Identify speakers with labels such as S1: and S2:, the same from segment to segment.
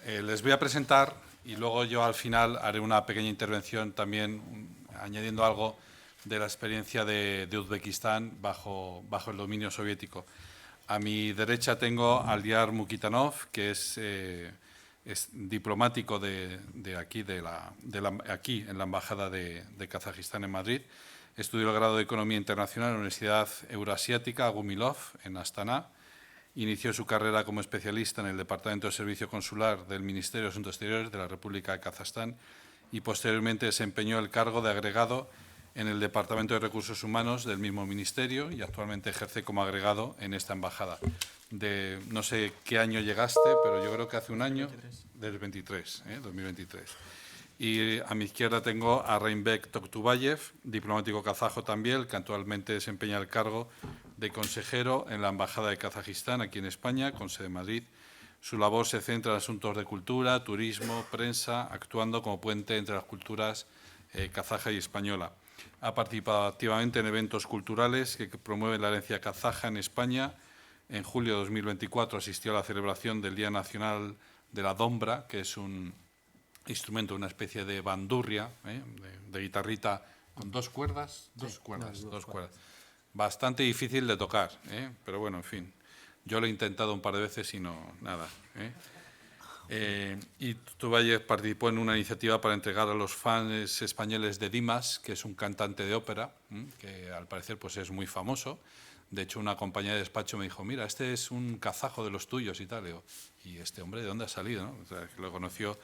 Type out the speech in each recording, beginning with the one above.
S1: Les voy a presentar y luego yo al final haré una pequeña intervención también añadiendo algo de la experiencia de Uzbekistán bajo el dominio soviético. A mi derecha tengo a Aldiar Mukitanov, que es diplomático de aquí, aquí en la Embajada de Kazajistán en Madrid. Estudió el grado de Economía Internacional en la Universidad Euroasiática Gumilov, en Astana. Inició su carrera como especialista en el Departamento de Servicio Consular del Ministerio de Asuntos Exteriores de la República de Kazajstán y posteriormente desempeñó el cargo de agregado en el Departamento de Recursos Humanos del mismo ministerio y actualmente ejerce como agregado en esta embajada. No sé qué año llegaste, pero yo creo que hace un año, del 2023. Y a mi izquierda tengo a Reinbek Toktubayev, diplomático kazajo también, que actualmente desempeña el cargo de consejero en la Embajada de Kazajistán, aquí en España, con sede en Madrid. Su labor se centra en asuntos de cultura, turismo, prensa, actuando como puente entre las culturas kazaja y española. Ha participado activamente en eventos culturales que promueven la herencia kazaja en España. En julio de 2024 asistió a la celebración del Día Nacional de la Dombra, que es un instrumento, una especie de bandurria, de guitarrita con dos cuerdas. Dos cuerdas. Bastante difícil de tocar, pero bueno, en fin. Yo lo he intentado un par de veces y no, nada. Y Toktubayev participó en una iniciativa para entregar a los fans españoles de Dimas, que es un cantante de ópera, que al parecer pues, es muy famoso. De hecho, una compañía de despacho me dijo, mira, este es un kazajo de los tuyos y tal. Y este hombre, ¿de dónde ha salido? ¿No? O sea, que lo conoció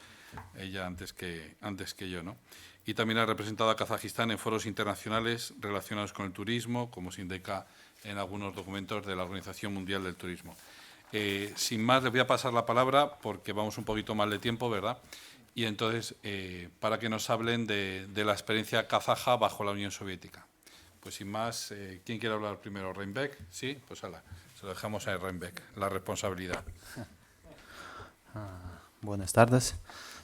S1: ella antes que yo, ¿no? Y también ha representado a Kazajistán en foros internacionales relacionados con el turismo, como se indica en algunos documentos de la Organización Mundial del Turismo. Sin más, les voy a pasar la palabra porque vamos un poquito mal de tiempo, ¿verdad? Y entonces, para que nos hablen de la experiencia kazaja bajo la Unión Soviética. Pues sin más, ¿quién quiere hablar primero? ¿Reinbek? Sí, pues hala, se lo dejamos a Reinbek, la responsabilidad.
S2: Buenas tardes,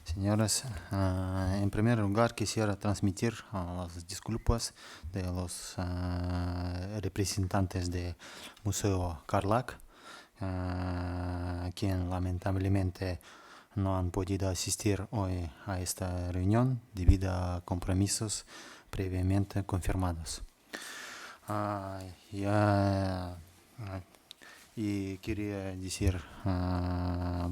S2: señores. En primer lugar, quisiera transmitir las disculpas de los representantes del Museo Karlak, quien lamentablemente no han podido asistir hoy a esta reunión debido a compromisos previamente confirmados. Y quería decir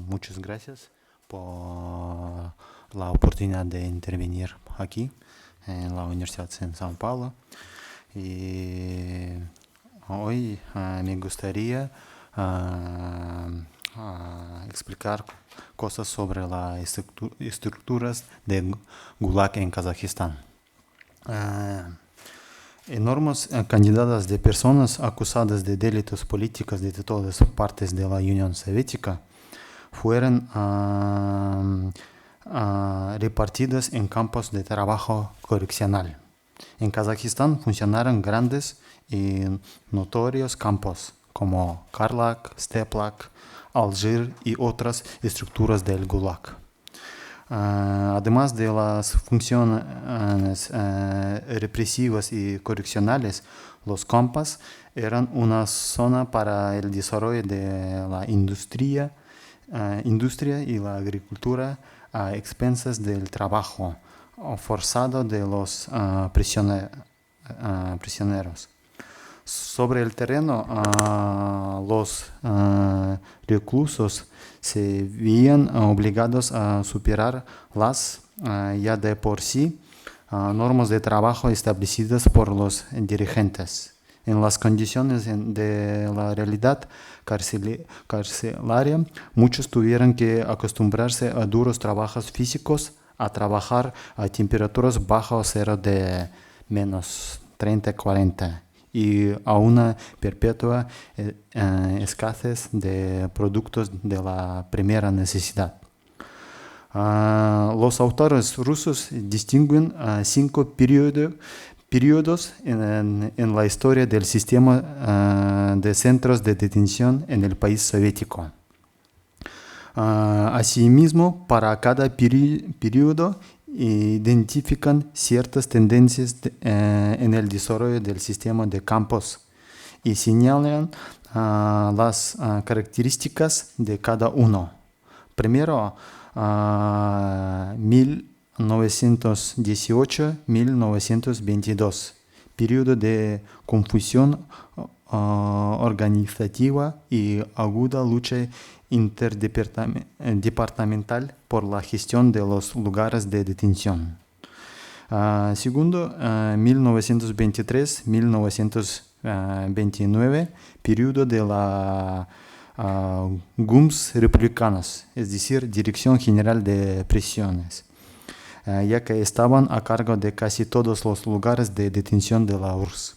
S2: muchas gracias por la oportunidad de intervenir aquí en la Universidad de São Paulo. Y hoy me gustaría explicar cosas sobre las estructuras de Gulag en Kazajistán. Enormes cantidades de personas acusadas de delitos políticos de todas partes de la Unión Soviética fueron repartidas en campos de trabajo correccional. En Kazajistán funcionaron grandes y notorios campos como Karlak, Steplak, Alжир y otras estructuras del Gulag. Además de las funciones represivas y correccionales, los campos eran una zona para el desarrollo de la industria y la agricultura a expensas del trabajo forzado de los prisioneros. Sobre el terreno, los reclusos se veían obligados a superar las ya de por sí normas de trabajo establecidas por los dirigentes. En las condiciones de la realidad carcelaria, muchos tuvieron que acostumbrarse a duros trabajos físicos, a trabajar a temperaturas bajo cero de menos 30-40 y a una perpetua escasez de productos de la primera necesidad. Los autores rusos distinguen 5 periodos en la historia del sistema de centros de detención en el país soviético. Asimismo, para cada periodo identifican ciertas tendencias en el desarrollo del sistema de campos y señalan las características de cada uno. Primero, 1918-1922, periodo de confusión organizativa y aguda lucha interdepartamental por la gestión de los lugares de detención. Segundo, 1923-1929, periodo de la GUMS republicanos, es decir, Dirección General de Prisiones, ya que estaban a cargo de casi todos los lugares de detención de la URSS.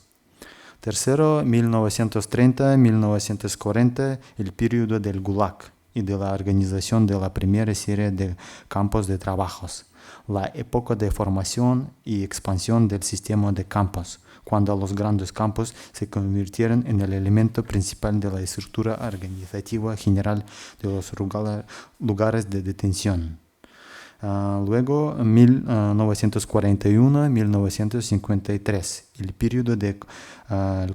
S2: Tercero, 1930-1940, el periodo del Gulag y de la organización de la primera serie de campos de trabajos, la época de formación y expansión del sistema de campos, cuando los grandes campos se convirtieron en el elemento principal de la estructura organizativa general de los lugares de detención. Luego, 1941-1953, el periodo del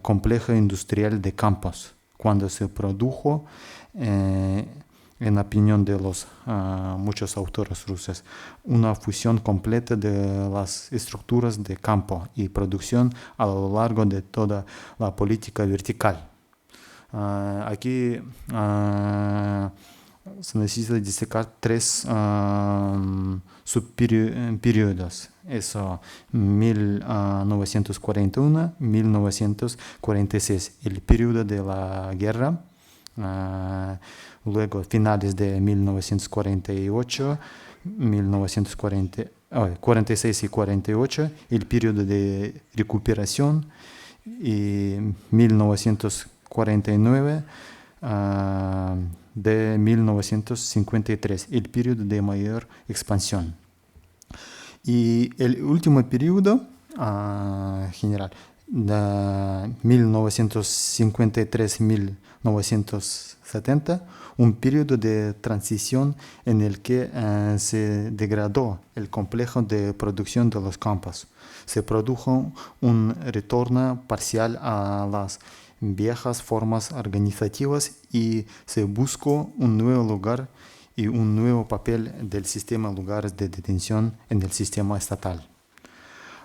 S2: complejo industrial de campos, cuando se produjo, en opinión de muchos autores rusos, una fusión completa de las estructuras de campo y producción a lo largo de toda la política vertical. Aquí se necesita destacar tres subperiodos. Eso, 1941-1946, el periodo de la guerra. Luego, finales de 1948, 46 y 48, el periodo de recuperación, y 1949 de 1953, el periodo de mayor expansión. Y el último periodo general, de 1953-1970, un periodo de transición en el que se degradó el complejo de producción de los campos. Se produjo un retorno parcial a las viejas formas organizativas y se buscó un nuevo lugar y un nuevo papel del sistema de lugares de detención en el sistema estatal.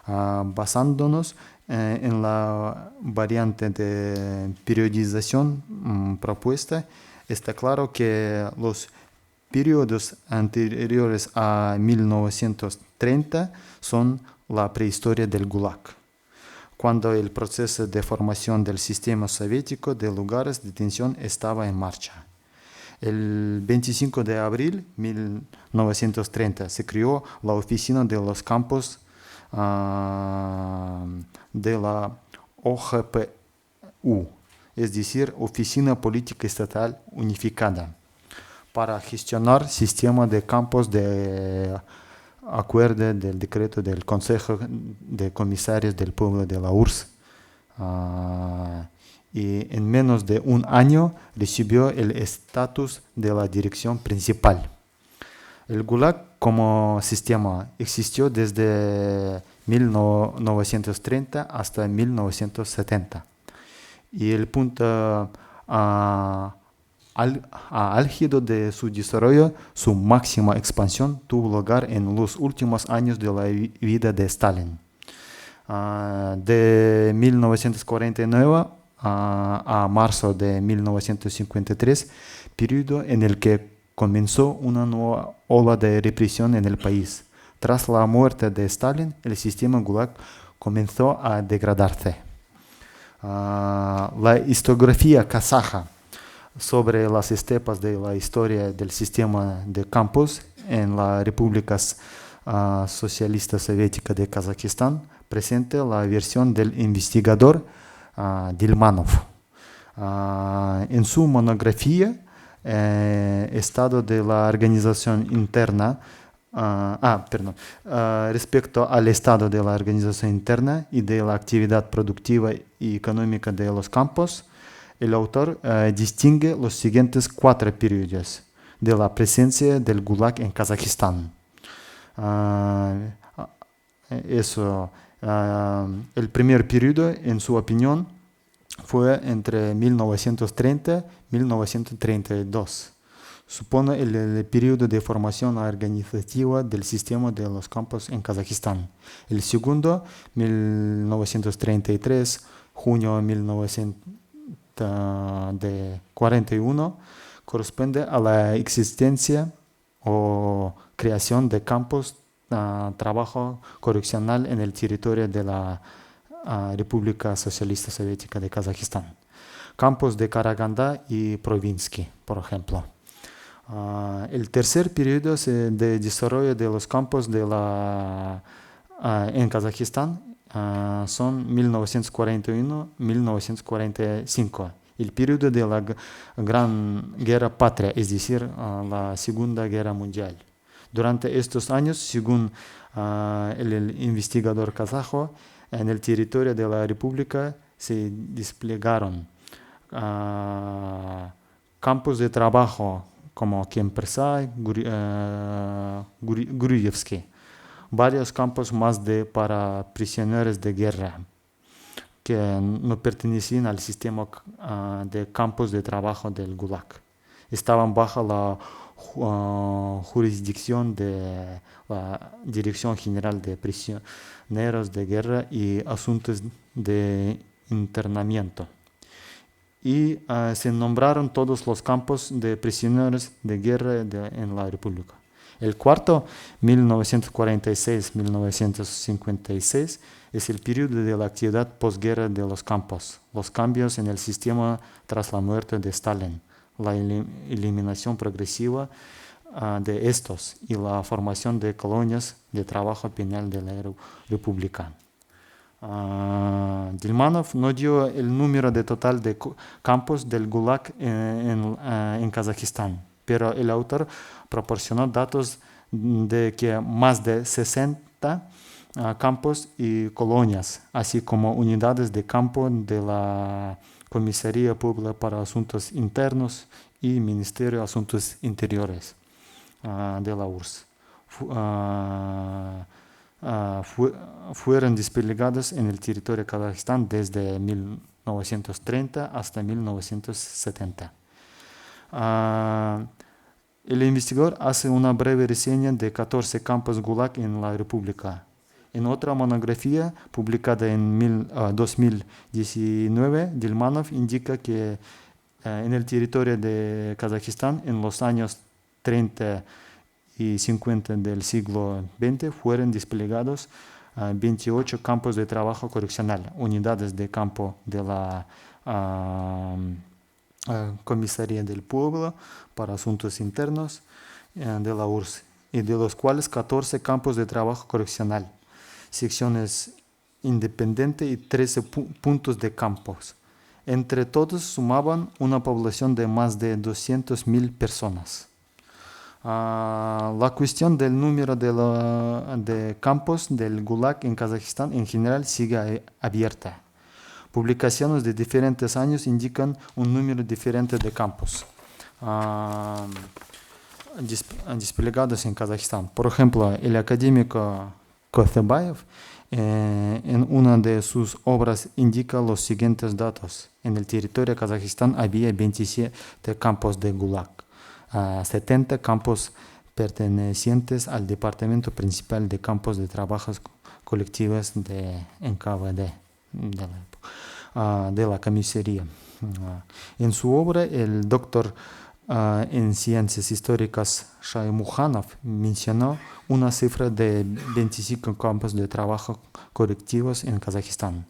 S2: Basándonos en la variante de periodización propuesta, está claro que los periodos anteriores a 1930 son la prehistoria del Gulag, cuando el proceso de formación del sistema soviético de lugares de detención estaba en marcha. El 25 de abril de 1930 se creó la Oficina de los Campos de la OGPU, es decir, Oficina Política Estatal Unificada, para gestionar sistema de campos de acuerdo del decreto del Consejo de Comisarios del Pueblo de la URSS. Y en menos de un año recibió el estatus de la dirección principal. El Gulag como sistema existió desde 1930 hasta 1970. Y el punto álgido de su desarrollo, su máxima expansión, tuvo lugar en los últimos años de la vida de Stalin. De 1949 a marzo de 1953, periodo en el que comenzó una nueva ola de represión en el país. Tras la muerte de Stalin, el sistema Gulag comenzó a degradarse. La historiografía kazaja sobre las etapas de la historia del sistema de campos en la República Socialista Soviética de Kazajistán presenta la versión del investigador Dilmanov. En su monografía Estado de la organización interna, respecto al estado de la organización interna y de la actividad productiva y económica de los campos, el autor distingue los siguientes 4 periodos de la presencia del Gulag en Kazajistán. El primer periodo, en su opinión, fue entre 1930 y 1932. supone el periodo de formación organizativa del sistema de los campos en Kazajistán. El segundo, 1933, junio 1941, corresponde a la existencia o creación de campos de trabajo correccional en el territorio de la República Socialista Soviética de Kazajistán. Campos de Karaganda y Provinsky, por ejemplo. El tercer periodo de desarrollo de los campos en Kazajistán son 1941-1945, el periodo de la Gran Guerra Patria, es decir, la Segunda Guerra Mundial. Durante estos años, según el investigador kazajo, en el territorio de la República se desplegaron campos de trabajo como Kempersay, Guruyevsky, varios campos más para prisioneros de guerra que no pertenecían al sistema de campos de trabajo del Gulag. Estaban bajo la jurisdicción de la Dirección General de Prisioneros de Guerra y Asuntos de Internamiento. Y se nombraron todos los campos de prisioneros de guerra en la República. El cuarto, 1946-1956, es el periodo de la actividad posguerra de los campos, los cambios en el sistema tras la muerte de Stalin, la eliminación progresiva de estos y la formación de colonias de trabajo penal de la República. Dilmanov no dio el número de total de campos del Gulag en Kazajistán, pero el autor proporcionó datos de que más de 60 campos y colonias, así como unidades de campo de la Comisaría Pública para Asuntos Internos y Ministerio de Asuntos Interiores de la URSS. Fueron desplegados en el territorio de Kazajistán desde 1930 hasta 1970. El investigador hace una breve reseña de 14 campos Gulag en la República. En otra monografía publicada en 2019, Dilmanov indica que en el territorio de Kazajistán en los años 30 y 50 del siglo XX fueron desplegados 28 campos de trabajo correccional, unidades de campo de la Comisaría del Pueblo para Asuntos Internos de la URSS, y de los cuales 14 campos de trabajo correccional, secciones independientes y 13 puntos de campos. Entre todos sumaban una población de más de 200.000 personas. La cuestión del número de campos del Gulag en Kazajistán en general sigue abierta. Publicaciones de diferentes años indican un número diferente de campos desplegados en Kazajistán. Por ejemplo, el académico Kotebayev en una de sus obras indica los siguientes datos. En el territorio de Kazajistán había 27 campos de Gulag, 70 campos pertenecientes al Departamento Principal de Campos de Trabajos Colectivos de NKVD de la Comisaría. En su obra, el doctor en Ciencias Históricas Shaimukhanov mencionó una cifra de 25 campos de trabajo colectivos en Kazajistán.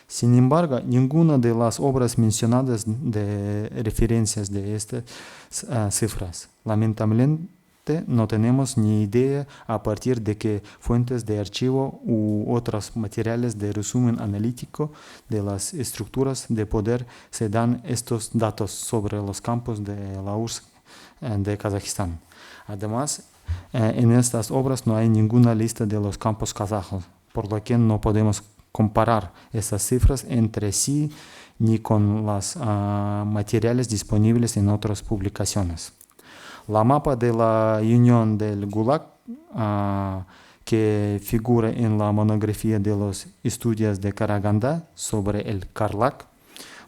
S2: Sin embargo, ninguna de las obras mencionadas de referencias de estas cifras. Lamentablemente, no tenemos ni idea a partir de qué fuentes de archivo u otros materiales de resumen analítico de las estructuras de poder se dan estos datos sobre los campos de la URSS de Kazajistán. Además, en estas obras no hay ninguna lista de los campos kazajos, por lo que no podemos comparar estas cifras entre sí ni con los materiales disponibles en otras publicaciones. La mapa de la Unión del Gulag, que figura en la monografía de los estudios de Karaganda sobre el Karlak,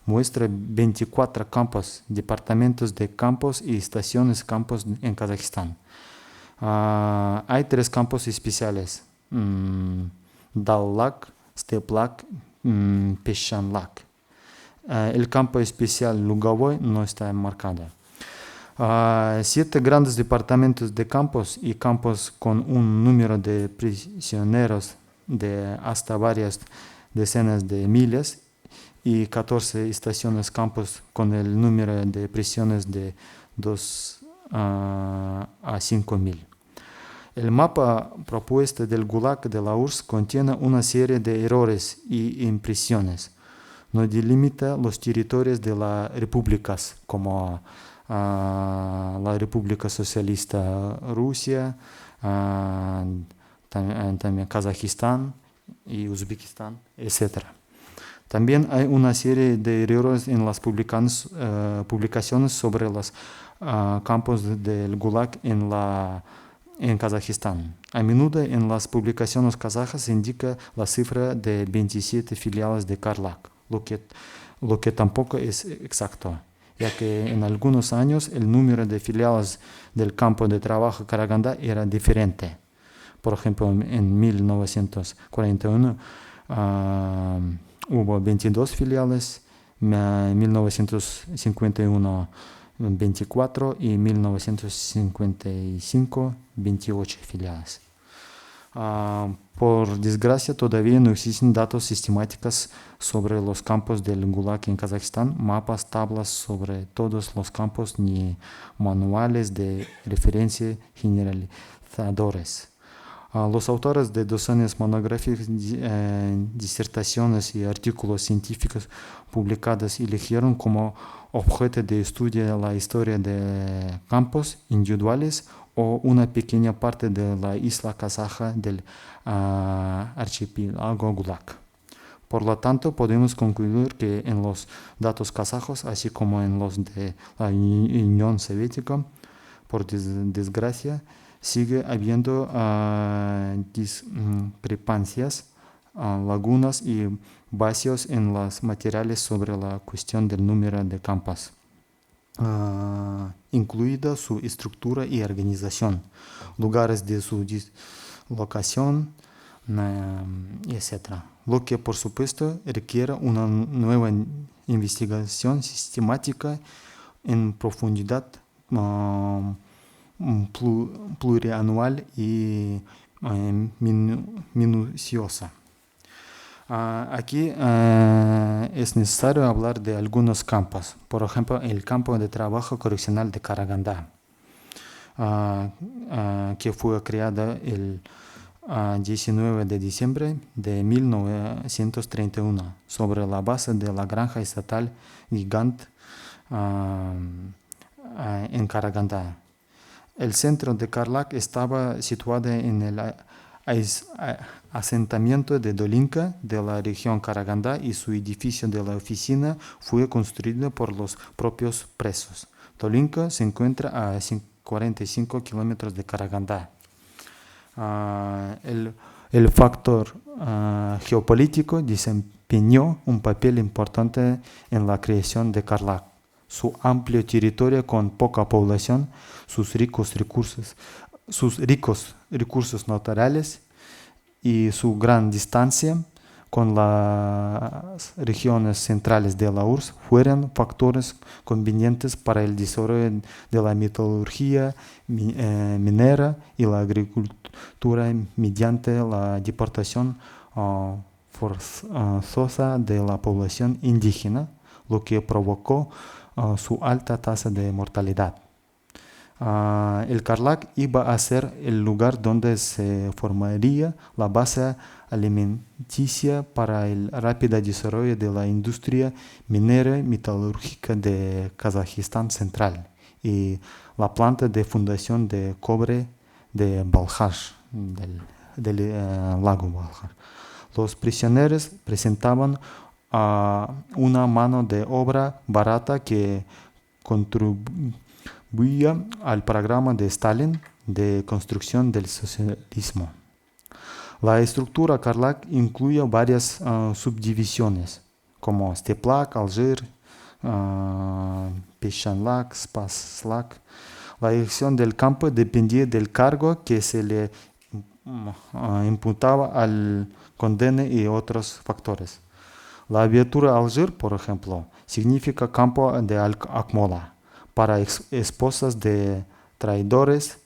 S2: muestra 24 campos, departamentos de campos y estaciones campos en Kazajistán. Hay 3 campos especiales, Dal-Lak, Steplak, Peshanlak. El campo especial Lugovoy no está enmarcado. 7 grandes departamentos de campos y campos con un número de prisioneros de hasta varias decenas de miles y 14 estaciones campos con el número de prisiones de 2 a 5.000. El mapa propuesto del Gulag de la URSS contiene una serie de errores y impresiones. No delimita los territorios de las repúblicas como la República Socialista Rusia, también Kazajistán y Uzbekistán, etc. También hay una serie de errores en las publicaciones sobre los campos del Gulag en Kazajistán. A menudo en las publicaciones kazajas se indica la cifra de 27 filiales de Karlak, lo que tampoco es exacto, ya que en algunos años el número de filiales del campo de trabajo Karaganda era diferente. Por ejemplo, en 1941 hubo 22 filiales, en 1951 24 y en 1955 28 filiales. Por desgracia, todavía no existen datos sistemáticos sobre los campos del Gulag en Kazajistán, mapas, tablas sobre todos los campos, ni manuales de referencia generalizadores. Los autores de docenas monográficas, disertaciones y artículos científicos publicados eligieron como objeto de estudio la historia de campos individuales o una pequeña parte de la isla kazaja del archipiélago Gulag. Por lo tanto, podemos concluir que en los datos kazajos, así como en los de la Unión Soviética, por desgracia, sigue habiendo discrepancias, lagunas y vacíos en los materiales sobre la cuestión del número de campos, incluida su estructura y organización, lugares de su dislocación, etc. Lo que, por supuesto, requiere una nueva investigación sistemática en profundidad, plurianual y minuciosa. Aquí es necesario hablar de algunos campos, por ejemplo, el campo de trabajo correccional de Karaganda, que fue creado el 19 de diciembre de 1931 sobre la base de la granja estatal Gigant en Karaganda. El centro de Karlak estaba situado en el asentamiento de Dolinka de la región Karaganda y su edificio de la oficina fue construido por los propios presos. Dolinka se encuentra a 45 kilómetros de Karaganda. El factor geopolítico desempeñó un papel importante en la creación de Karlak. Su amplio territorio con poca población, sus ricos recursos naturales y su gran distancia con las regiones centrales de la URSS fueron factores convenientes para el desarrollo de la metalurgia minera y la agricultura mediante la deportación forzosa de la población indígena, lo que provocó su alta tasa de mortalidad. El Karlak iba a ser el lugar donde se formaría la base alimenticia para el rápido desarrollo de la industria minera y metalúrgica de Kazajistán central y la planta de fundación de cobre de Balkhach, del lago Balkhach. Los prisioneros presentaban una mano de obra barata que contribuía al programa de Stalin de construcción del socialismo. La estructura Karlak incluye varias subdivisiones, como Steplac, Alger, Pechanlac, Spaslac. La elección del campo dependía del cargo que se le imputaba al condene y otros factores. La abreviatura Alger, por ejemplo, significa campo de Akmola para esposas de traidores,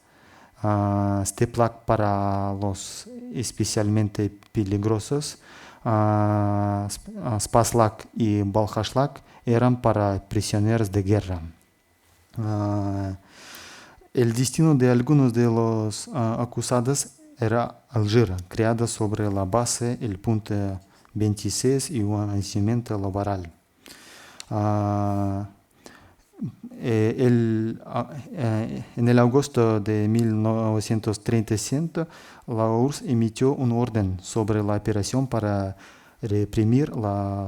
S2: Steplac para los especialmente peligrosos, Spaslac y Balhashlak eran para prisioneros de guerra. El destino de algunos de los acusados era Alger, creada sobre la base el punto 26 y un vencimiento laboral. En el agosto de 1937, la URSS emitió un orden sobre la operación para reprimir a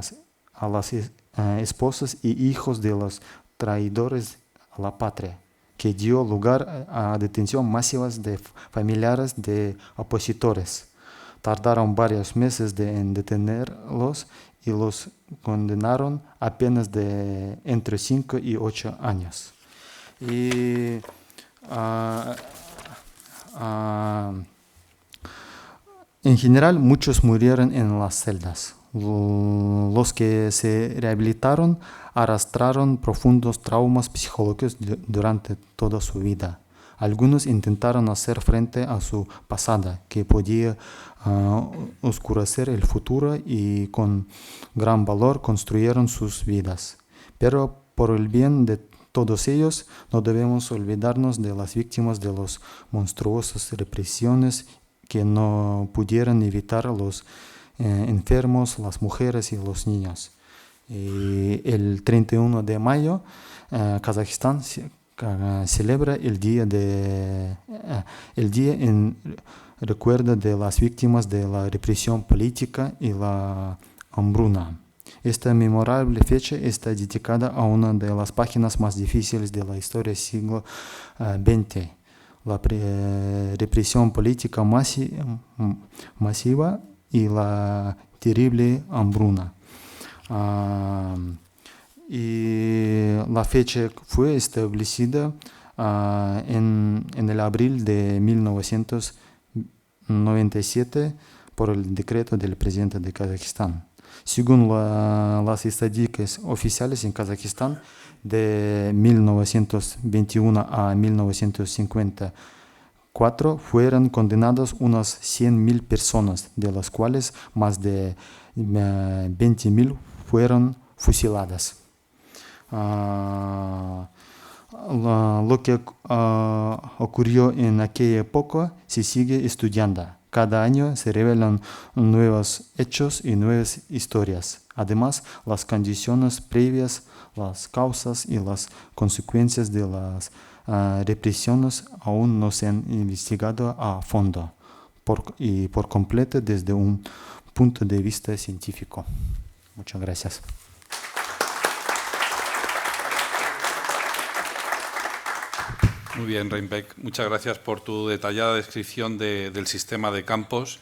S2: las esposas y hijos de los traidores a la patria, que dio lugar a detención masivas de familiares de opositores. Tardaron varios meses en detenerlos y los condenaron a penas de entre 5 y 8 años. Y en general, muchos murieron en las celdas. Los que se rehabilitaron arrastraron profundos traumas psicológicos durante toda su vida. Algunos intentaron hacer frente a su pasado, que podía oscurecer el futuro, y con gran valor construyeron sus vidas. Pero por el bien de todos ellos, no debemos olvidarnos de las víctimas de las monstruosas represiones que no pudieron evitar los enfermos, las mujeres y los niños. El 31 de mayo, Kazajistán celebra el día en recuerdo de las víctimas de la represión política y la hambruna. Esta memorable fecha está dedicada a una de las páginas más difíciles de la historia del siglo XX, la represión política masiva y la terrible hambruna. Y la fecha fue establecida en el abril de 1997 por el decreto del presidente de Kazajistán. Según las estadísticas oficiales en Kazajistán, de 1921 a 1954 fueron condenadas unas 100.000 personas, de las cuales más de 20.000 fueron fusiladas. Lo que ocurrió en aquella época se sigue estudiando. Cada año se revelan nuevos hechos y nuevas historias. Además, las condiciones previas, las causas y las consecuencias de las represiones aún no se han investigado a fondo y por completo desde un punto de vista científico. Muchas gracias.
S1: Muy bien, Reinbek. Muchas gracias por tu detallada descripción del sistema de campos.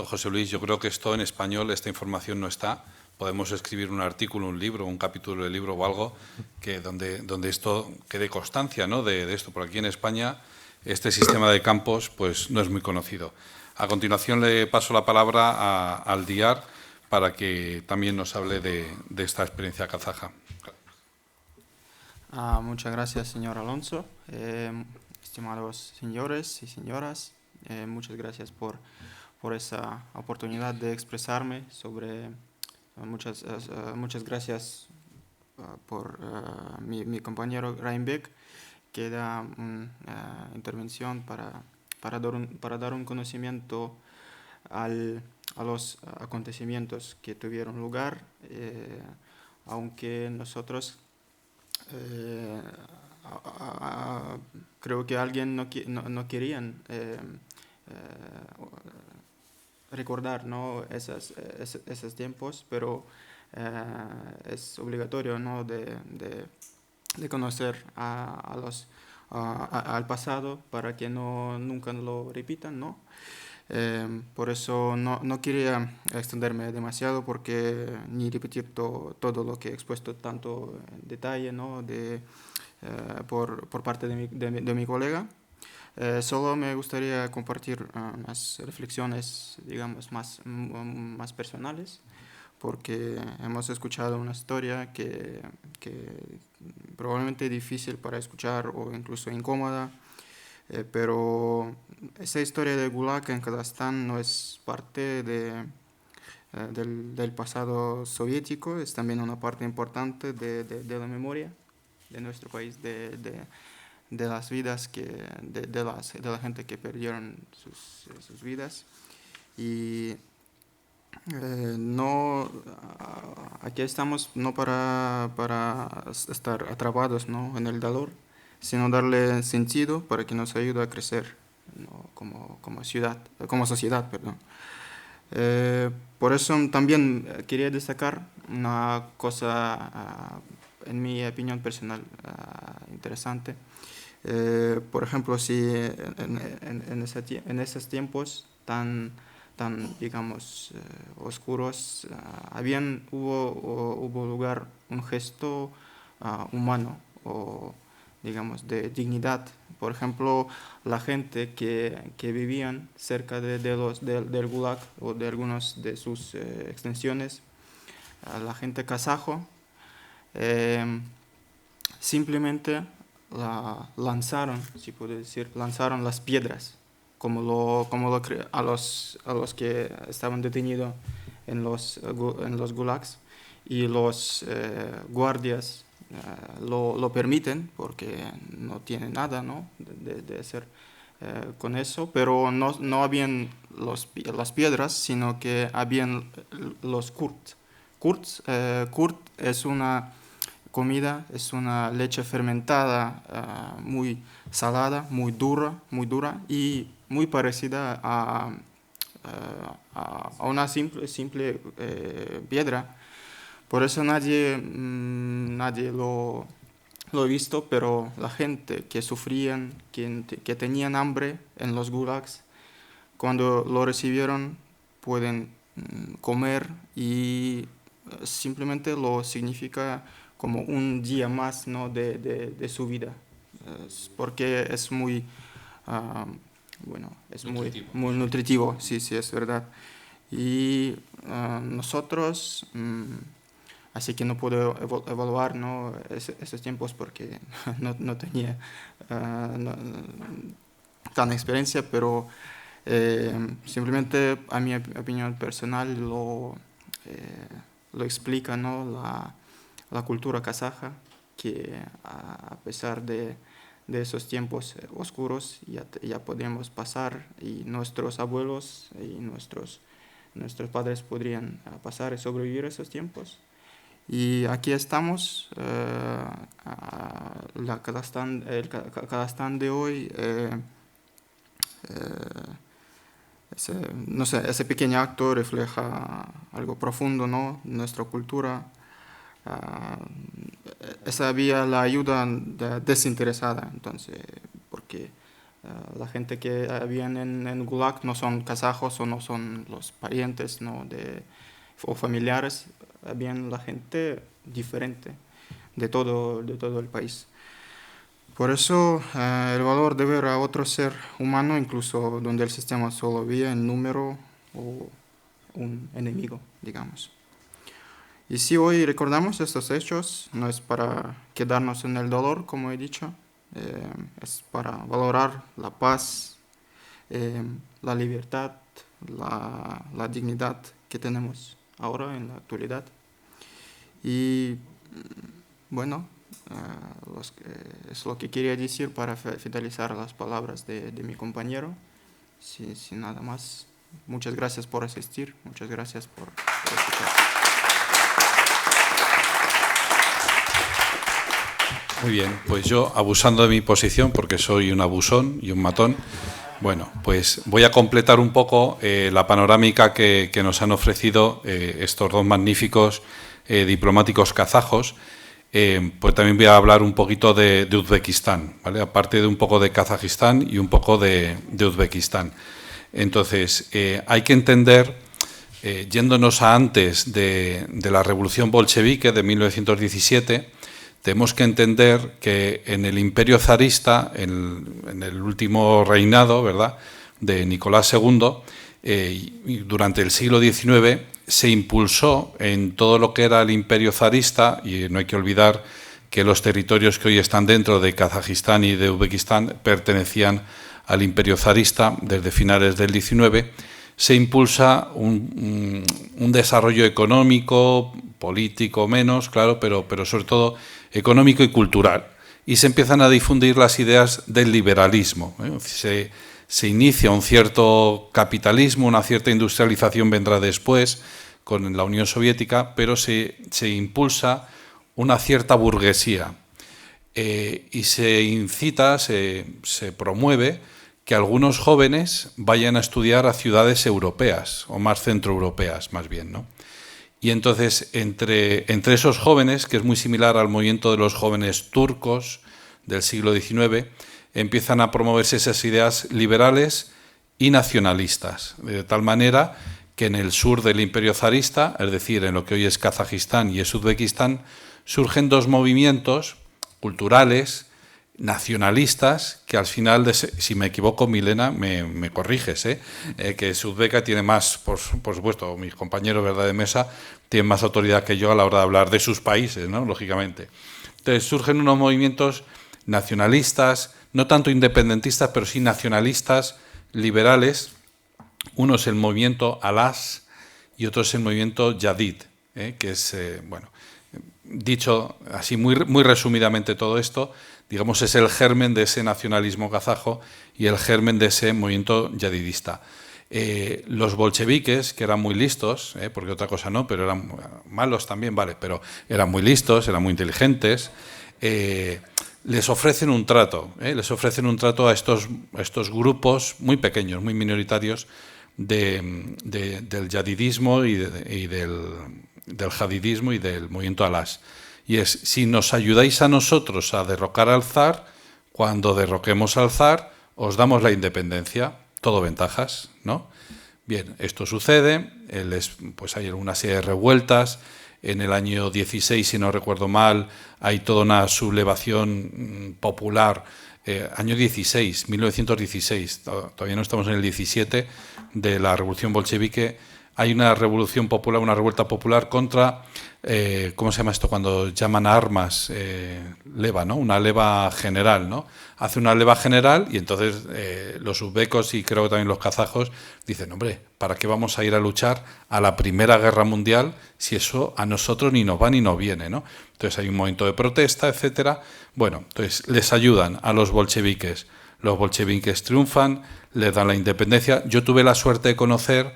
S1: José Luis, yo creo que esto en español, esta información no está. Podemos escribir un artículo, un libro, un capítulo de libro o algo donde esto quede constancia, ¿no? de esto. Por aquí en España este sistema de campos pues no es muy conocido. A continuación le paso la palabra a Aldiyar para que también nos hable de esta experiencia kazaja.
S3: Muchas gracias, señor Alonso. Estimados señores y señoras, muchas gracias por esa oportunidad de expresarme sobre... Muchas gracias por mi compañero Reinbek, que da una intervención para dar un conocimiento a los acontecimientos que tuvieron lugar, aunque nosotros creo que alguien no querían recordar, ¿no? esos tiempos, pero es obligatorio, ¿no? de conocer al pasado para que nunca lo repitan, ¿no? Por eso no quería extenderme demasiado porque ni repetir todo lo que he expuesto tanto en detalle, ¿no? Por parte de mi colega. Solo me gustaría compartir unas reflexiones, digamos, más personales, porque hemos escuchado una historia que probablemente es difícil para escuchar o incluso incómoda, pero esa historia de Gulag en Kazajstán no es parte del pasado soviético, es también una parte importante de la memoria de nuestro país, de las vidas de la gente que perdieron sus vidas. Y aquí estamos no para estar atrapados, ¿no? en el dolor, sino darle sentido para que nos ayude a crecer, ¿no? como sociedad, perdón. Por eso también quería destacar una cosa, en mi opinión personal, interesante. Por ejemplo, si en esos tiempos tan digamos, oscuros, hubo lugar un gesto humano o, digamos, de dignidad. Por ejemplo, la gente que vivían cerca del Gulag o de algunas de sus extensiones, la gente kazajo, simplemente lanzaron, si puedo decir, lanzaron las piedras a los que estaban detenidos en los gulags, y los guardias lo permiten porque no tienen nada, ¿no? de hacer con eso, pero no habían las piedras, sino que habían los kurts. Kurt es una comida, es una leche fermentada muy salada, muy dura y muy parecida a una simple piedra. Por eso nadie lo ha visto, pero la gente que sufrían, que tenían hambre en los gulags, cuando lo recibieron pueden comer, y simplemente lo significa como un día más, ¿no? de su vida, porque es muy nutritivo. Muy nutritivo, sí, es verdad. Y nosotros, así que no puedo evaluar, ¿no? esos tiempos porque no tenía tan experiencia, pero simplemente a mi opinión personal lo explica, ¿no? la cultura kazaja, que a pesar de esos tiempos oscuros ya podemos pasar, y nuestros abuelos y nuestros padres podrían pasar y sobrevivir esos tiempos. Y aquí estamos, el Kazajstán de hoy, ese pequeño acto refleja algo profundo, ¿no? Nuestra cultura. Esa había la ayuda desinteresada, entonces, porque la gente que habían en Gulag no son kazajos o no son los parientes, ¿no? o familiares, habían la gente diferente de todo el país. Por eso el valor de ver a otro ser humano, incluso donde el sistema solo veía en número o un enemigo, digamos. Y si hoy recordamos estos hechos, no es para quedarnos en el dolor, como he dicho, es para valorar la paz, la libertad, la dignidad que tenemos ahora en la actualidad. Y bueno, es lo que quería decir para finalizar las palabras de mi compañero. Sin nada más, muchas gracias por asistir, muchas gracias por escuchar.
S1: Muy bien, pues yo, abusando de mi posición, porque soy un abusón y un matón, bueno, pues voy a completar un poco la panorámica que nos han ofrecido estos dos magníficos diplomáticos kazajos. Pues también voy a hablar un poquito de Uzbekistán, ¿vale? Aparte de un poco de Kazajistán y un poco de Uzbekistán. Entonces, hay que entender, yéndonos a antes de la revolución bolchevique de 1917, tenemos que entender que en el imperio zarista, en el último reinado, ¿verdad?, de Nicolás II, y durante el siglo XIX, se impulsó en todo lo que era el imperio zarista, y no hay que olvidar que los territorios que hoy están dentro de Kazajistán y de Uzbekistán pertenecían al imperio zarista desde finales del XIX, se impulsa un desarrollo económico, político menos, claro, pero sobre todo económico y cultural. Y se empiezan a difundir las ideas del liberalismo. Se inicia un cierto capitalismo, una cierta industrialización vendrá después con la Unión Soviética, pero se impulsa una cierta burguesía y se incita, se promueve que algunos jóvenes vayan a estudiar a ciudades europeas o más centroeuropeas, más bien, ¿no? Y entonces, entre esos jóvenes, que es muy similar al movimiento de los jóvenes turcos del siglo XIX, empiezan a promoverse esas ideas liberales y nacionalistas, de tal manera que en el sur del imperio zarista, es decir, en lo que hoy es Kazajistán y es Uzbekistán, surgen dos movimientos culturales, nacionalistas, que al final, si me equivoco, Milena, me corriges, que Uzbeka tiene más, por supuesto, mis compañeros, ¿verdad?, de mesa, tienen más autoridad que yo a la hora de hablar de sus países, ¿no?, lógicamente. Entonces surgen unos movimientos nacionalistas, no tanto independentistas, pero sí nacionalistas, liberales. Uno es el movimiento Alas y otro es el movimiento Yadid, que es, bueno, dicho así muy resumidamente todo esto, digamos, es el germen de ese nacionalismo kazajo y el germen de ese movimiento yadidista. Los bolcheviques, que eran muy listos, porque otra cosa no, pero eran malos también, vale, pero eran muy listos, eran muy inteligentes, les ofrecen un trato, a estos grupos muy pequeños, muy minoritarios del yadidismo y del jadidismo y del movimiento Alas. Y es, si nos ayudáis a nosotros a derrocar al zar, cuando derroquemos al zar, os damos la independencia. Todo ventajas, ¿no? Bien, esto sucede, pues hay una serie de revueltas. En el año 16, si no recuerdo mal, hay toda una sublevación popular. Año 16, 1916, todavía no estamos en el 17, de la revolución bolchevique. Hay una revolución popular, una revuelta popular contra, ¿cómo se llama esto? Cuando llaman a armas, leva, ¿no? Una leva general, ¿no? Hace una leva general y entonces los uzbecos y creo que también los kazajos dicen, hombre, ¿para qué vamos a ir a luchar a la Primera Guerra Mundial si eso a nosotros ni nos va ni nos viene, ¿no? Entonces hay un momento de protesta, etcétera. Bueno, entonces les ayudan a los bolcheviques. Los bolcheviques triunfan, les dan la independencia. Yo tuve la suerte de conocer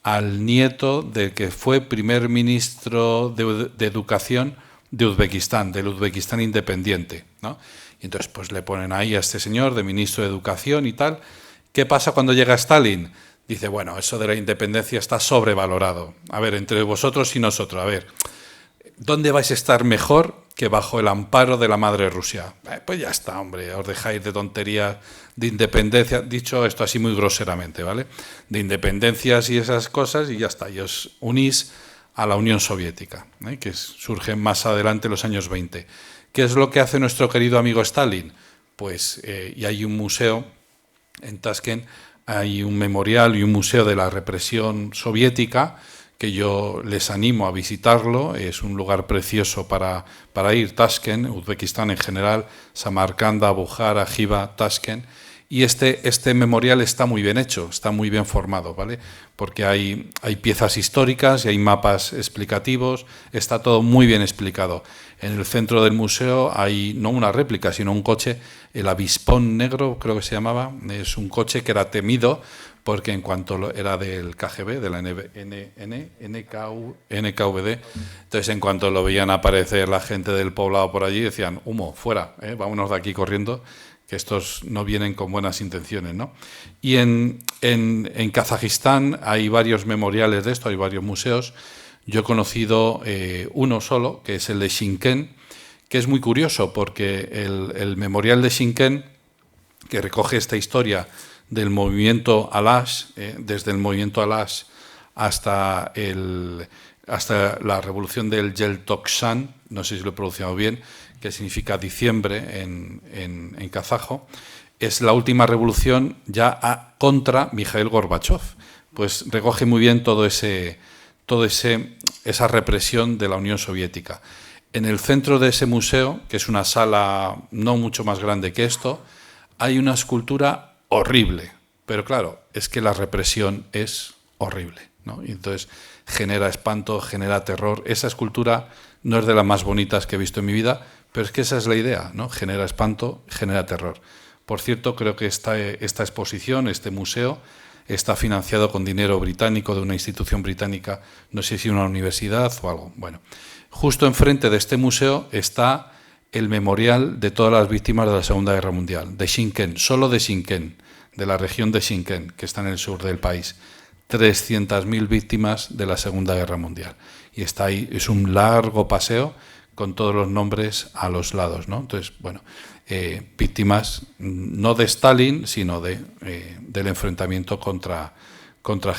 S1: al nieto del que fue primer ministro de Educación de Uzbekistán, del Uzbekistán independiente, ¿no? Y entonces pues le ponen ahí a este señor de ministro de Educación y tal. ¿Qué pasa cuando llega Stalin? Dice, bueno, eso de la independencia está sobrevalorado. A ver, entre vosotros y nosotros, a ver, ¿dónde vais a estar mejor que bajo el amparo de la madre Rusia? Pues ya está, hombre, os dejáis de tonterías de independencia, dicho esto así muy groseramente, ¿vale? De independencias y esas cosas y ya está, y os unís a la Unión Soviética, que surge más adelante en los años 20. ¿Qué es lo que hace nuestro querido amigo Stalin? Pues, y hay un museo en Tashkent, hay un memorial y un museo de la represión soviética, que yo les animo a visitarlo. Es un lugar precioso para ir, Tashkent, Uzbekistán en general, Samarcanda, Bukhara, Jiva, Tashkent. Y este memorial está muy bien hecho, está muy bien formado, ¿vale? Porque hay piezas históricas y hay mapas explicativos, está todo muy bien explicado. En el centro del museo hay no una réplica, sino un coche, el Avispón negro, creo que se llamaba. Es un coche que era temido porque en cuanto era del KGB, de la NKVD, entonces en cuanto lo veían aparecer la gente del poblado por allí, decían, humo, fuera, vámonos de aquí corriendo, que estos no vienen con buenas intenciones, ¿no? Y en Kazajistán hay varios memoriales de esto, hay varios museos. Yo he conocido uno solo, que es el de Shinken, que es muy curioso porque el memorial de Shinken, que recoge esta historia del movimiento Alash, desde el movimiento Alash hasta la revolución del Jeltokshan, no sé si lo he pronunciado bien, que significa diciembre en kazajo, es la última revolución ya contra Mikhail Gorbachev. Pues recoge muy bien esa represión de la Unión Soviética. En el centro de ese museo, que es una sala no mucho más grande que esto, hay una escultura horrible. Pero claro, es que la represión es horrible, ¿no? Y entonces genera espanto, genera terror. Esa escultura no es de las más bonitas que he visto en mi vida, pero es que esa es la idea, ¿no? Genera espanto, genera terror. Por cierto, creo que esta exposición, este museo, está financiado con dinero británico de una institución británica, no sé si una universidad o algo. Bueno, justo enfrente de este museo está el memorial de todas las víctimas de la Segunda Guerra Mundial, de Shinken, solo de Shinken, de la región de Shinken, que está en el sur del país. 300.000 víctimas de la Segunda Guerra Mundial. Y está ahí, es un largo paseo con todos los nombres a los lados, ¿no? Entonces, bueno, víctimas no de Stalin, sino del enfrentamiento contra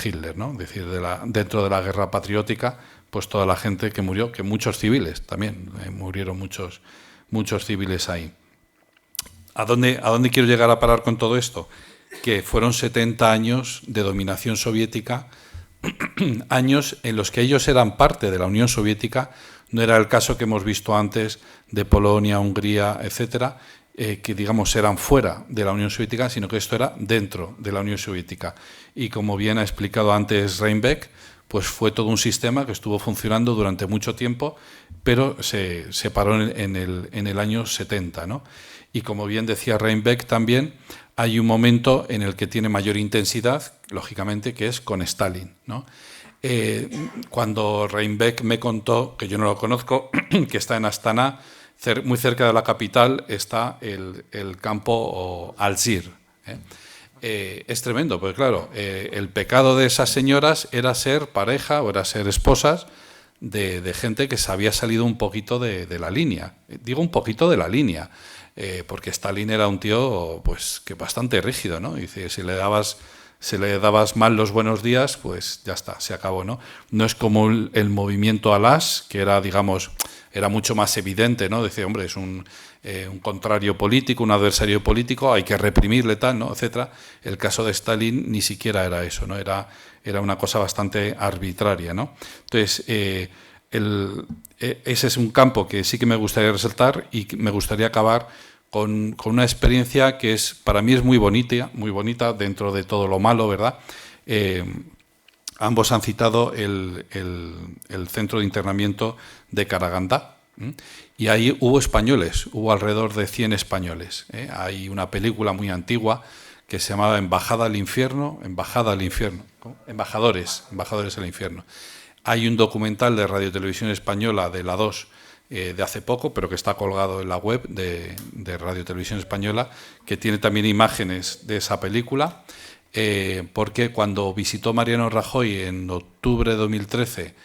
S1: Hitler, ¿no? Es decir, dentro de la guerra patriótica, pues toda la gente que murió, que muchos civiles también, murieron muchos civiles ahí. ¿A dónde quiero llegar a parar con todo esto? Que fueron 70 años de dominación soviética, años en los que ellos eran parte de la Unión Soviética. No era el caso que hemos visto antes de Polonia, Hungría, etcétera, que digamos eran fuera de la Unión Soviética, sino que esto era dentro de la Unión Soviética. Y como bien ha explicado antes Reinbeck, pues fue todo un sistema que estuvo funcionando durante mucho tiempo, pero se paró en el año 70, ¿no? Y como bien decía Reinbeck también, hay un momento en el que tiene mayor intensidad, lógicamente, que es con Stalin, ¿no? Cuando Reinbeck me contó, que yo no lo conozco, que está en Astana, muy cerca de la capital, está el campo Al-Zir. Es tremendo, porque claro, el pecado de esas señoras era ser pareja o era ser esposas de gente que se había salido un poquito de la línea. Digo un poquito de la línea, porque Stalin era un tío pues que bastante rígido, ¿no? Y dice, si le dabas mal los buenos días, pues ya está, se acabó, ¿no? No es como el movimiento Alash, que era, digamos, era mucho más evidente, ¿no? Decía, hombre, es un contrario político, un adversario político, hay que reprimirle, tal, ¿no? Etcétera. El caso de Stalin ni siquiera era eso, ¿no? Era una cosa bastante arbitraria, ¿no? Entonces, ese es un campo que sí que me gustaría resaltar y me gustaría acabar con una experiencia que para mí es muy bonita dentro de todo lo malo, ¿verdad? Ambos han citado el centro de internamiento de Karagandá, y ahí hubo españoles, hubo alrededor de 100 españoles. Hay una película muy antigua que se llamaba Embajada al Infierno, Embajadores al Infierno. Hay un documental de Radio Televisión Española de la 2 de hace poco, pero que está colgado en la web de Radio Televisión Española, que tiene también imágenes de esa película, porque cuando visitó Mariano Rajoy en octubre de 2013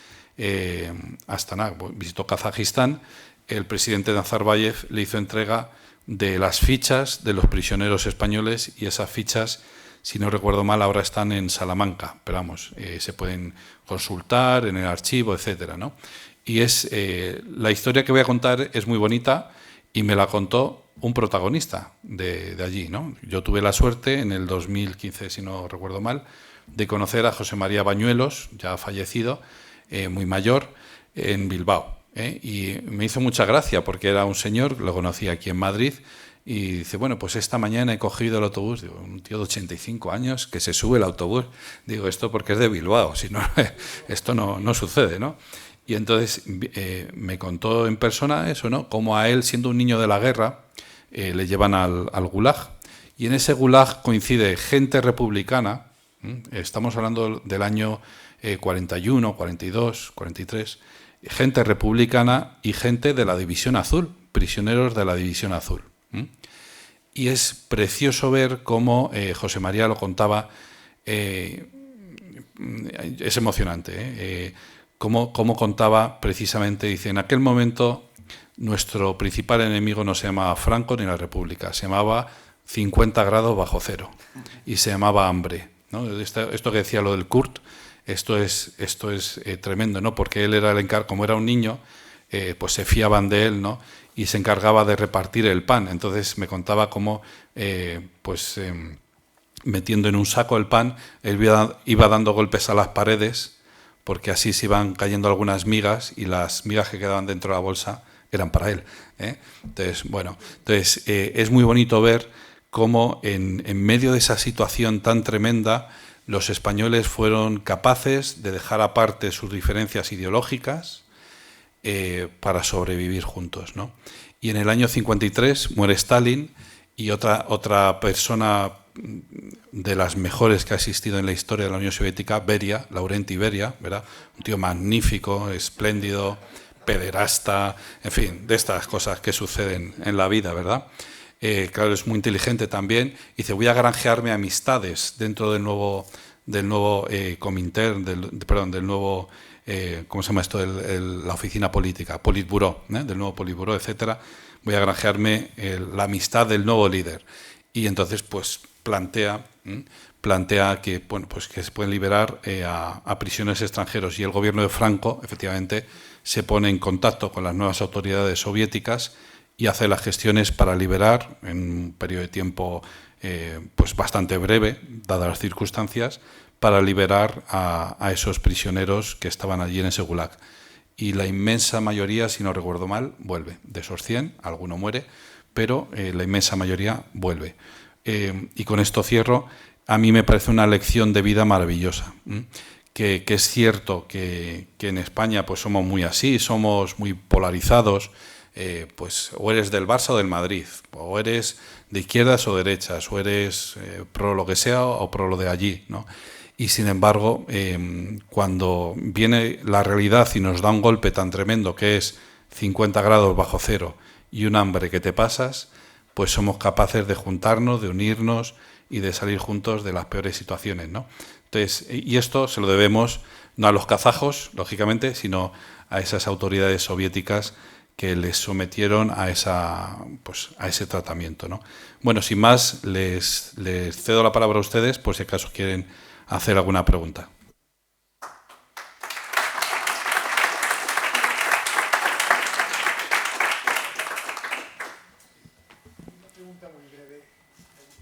S1: Astana, visitó Kazajistán, el presidente Nazarbayev le hizo entrega de las fichas de los prisioneros españoles, y esas fichas, si no recuerdo mal, ahora están en Salamanca, pero vamos, se pueden consultar en el archivo, etcétera, ¿no? Y la historia que voy a contar es muy bonita y me la contó un protagonista de allí, ¿no? Yo tuve la suerte en el 2015, si no recuerdo mal, de conocer a José María Bañuelos, ya fallecido, muy mayor, en Bilbao. Y me hizo mucha gracia porque era un señor, lo conocí aquí en Madrid, y dice, bueno, pues esta mañana he cogido el autobús. Digo, un tío de 85 años que se sube el autobús. Digo, esto porque es de Bilbao, si no, esto no sucede, ¿no? Y entonces me contó en persona eso, ¿no? Como a él, siendo un niño de la guerra, le llevan al Gulag. Y en ese Gulag coincide gente republicana, estamos hablando del año 41, 42, 43, gente republicana y gente de la División Azul, prisioneros de la División Azul. Y es precioso ver cómo José María lo contaba, es emocionante, cómo contaba precisamente, dice, en aquel momento nuestro principal enemigo no se llamaba Franco ni la República, se llamaba 50 grados bajo cero, y se llamaba hambre, ¿no? Esto que decía lo del Kurt, esto es tremendo, ¿no? Porque él era como era un niño, pues se fiaban de él, ¿no? Y se encargaba de repartir el pan. Entonces me contaba cómo, metiendo en un saco el pan, él iba dando golpes a las paredes, porque así se iban cayendo algunas migas, y las migas que quedaban dentro de la bolsa eran para él, ¿eh? Entonces, bueno, es muy bonito ver cómo en medio de esa situación tan tremenda, los españoles fueron capaces de dejar aparte sus diferencias ideológicas para sobrevivir juntos, ¿no? Y en el año 53 muere Stalin, y otra persona de las mejores que ha existido en la historia de la Unión Soviética, Beria, Laurenti Beria, ¿verdad? Un tío magnífico, espléndido, pederasta, en fin, de estas cosas que suceden en la vida, ¿verdad? Claro, es muy inteligente también. Dice, voy a granjearme amistades dentro del nuevo Comintern, del nuevo, ¿cómo se llama esto? La oficina política, Politburó, del nuevo Politburó, etcétera. Voy a granjearme la amistad del nuevo líder. Y entonces, pues, plantea que, bueno, pues que se pueden liberar a prisioneros extranjeros. Y el gobierno de Franco, efectivamente, se pone en contacto con las nuevas autoridades soviéticas y hace las gestiones para liberar, en un periodo de tiempo pues bastante breve, dadas las circunstancias, para liberar a esos prisioneros que estaban allí en ese gulag. Y la inmensa mayoría, si no recuerdo mal, vuelve. De esos 100, alguno muere, pero la inmensa mayoría vuelve. Y con esto cierro. A mí me parece una lección de vida maravillosa. Que es cierto que en España pues somos muy así, somos muy polarizados, pues o eres del Barça o del Madrid, o eres de izquierdas o derechas, o eres pro lo que sea o pro lo de allí, ¿no? Y sin embargo, cuando viene la realidad y nos da un golpe tan tremendo que es 50 grados bajo cero y un hambre que te pasas, pues somos capaces de juntarnos, de unirnos y de salir juntos de las peores situaciones, ¿no? Entonces, y esto se lo debemos no a los kazajos, lógicamente, sino a esas autoridades soviéticas que les sometieron a ese tratamiento, ¿no? Bueno, sin más, les cedo la palabra a ustedes por si acaso quieren hacer alguna pregunta.